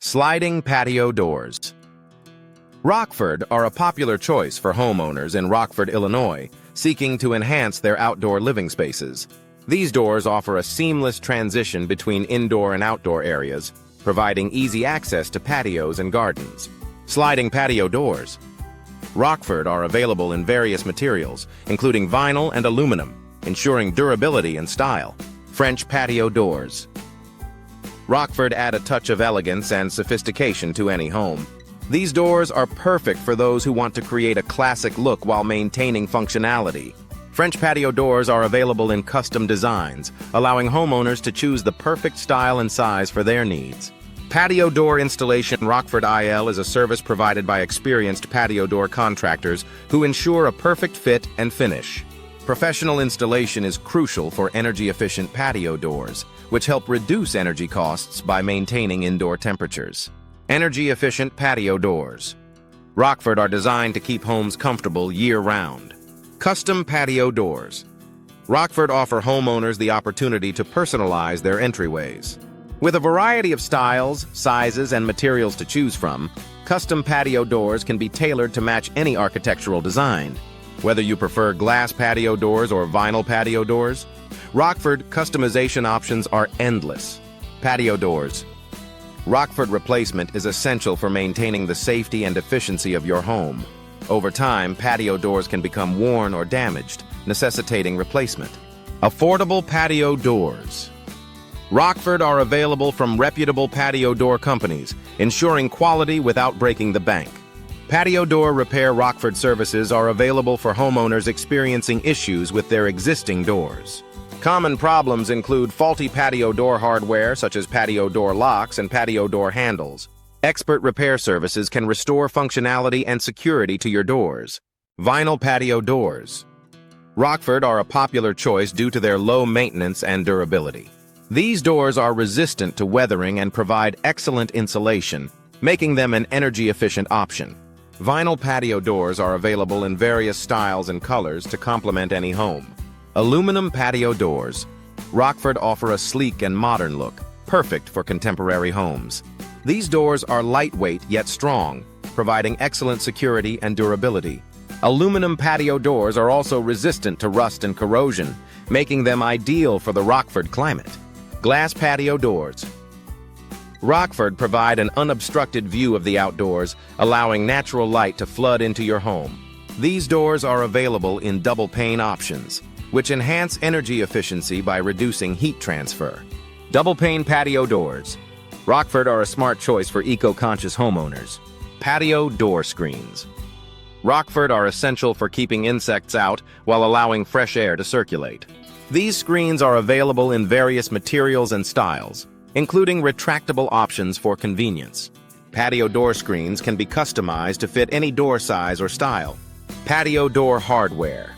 Sliding patio doors. Rockford are a popular choice for homeowners in Rockford, Illinois, seeking to enhance their outdoor living spaces. These doors offer a seamless transition between indoor and outdoor areas, providing easy access to patios and gardens. Sliding patio doors. Rockford are available in various materials, including vinyl and aluminum, ensuring durability and style. French patio doors. Rockford add a touch of elegance and sophistication to any home. These doors are perfect for those who want to create a classic look while maintaining functionality. French patio doors are available in custom designs, allowing homeowners to choose the perfect style and size for their needs. Patio door installation. Rockford IL is a service provided by experienced patio door contractors who ensure a perfect fit and finish. Professional installation is crucial for energy-efficient patio doors, which help reduce energy costs by maintaining indoor temperatures. Energy-efficient patio doors. Rockford are designed to keep homes comfortable year-round. Custom patio doors. Rockford offer homeowners the opportunity to personalize their entryways. With a variety of styles, sizes, and materials to choose from, custom patio doors can be tailored to match any architectural design. Whether you prefer glass patio doors or vinyl patio doors, Rockford customization options are endless. Patio doors. Rockford replacement is essential for maintaining the safety and efficiency of your home. Over time, patio doors can become worn or damaged, necessitating replacement. Affordable patio doors. Rockford are available from reputable patio door companies, ensuring quality without breaking the bank. Patio door repair. Rockford services are available for homeowners experiencing issues with their existing doors. Common problems include faulty patio door hardware, such as patio door locks and patio door handles. Expert repair services can restore functionality and security to your doors. Vinyl patio doors. Rockford are a popular choice due to their low maintenance and durability. These doors are resistant to weathering and provide excellent insulation, making them an energy-efficient option. Vinyl patio doors are available in various styles and colors to complement any home. Aluminum patio doors. Rockford offer a sleek and modern look, perfect for contemporary homes. These doors are lightweight yet strong, providing excellent security and durability. Aluminum patio doors are also resistant to rust and corrosion, making them ideal for the Rockford climate. Glass patio doors. Rockford provide an unobstructed view of the outdoors, allowing natural light to flood into your home. These doors are available in double pane options, which enhance energy efficiency by reducing heat transfer. Double pane patio doors. Rockford are a smart choice for eco-conscious homeowners. Patio door screens. Rockford are essential for keeping insects out while allowing fresh air to circulate. These screens are available in various materials and styles, including retractable options for convenience. Patio door screens can be customized to fit any door size or style. Patio door hardware.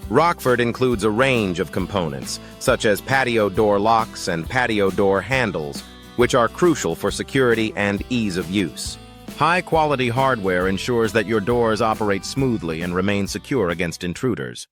Rockford includes a range of components, such as patio door locks and patio door handles, which are crucial for security and ease of use. High-quality hardware ensures that your doors operate smoothly and remain secure against intruders.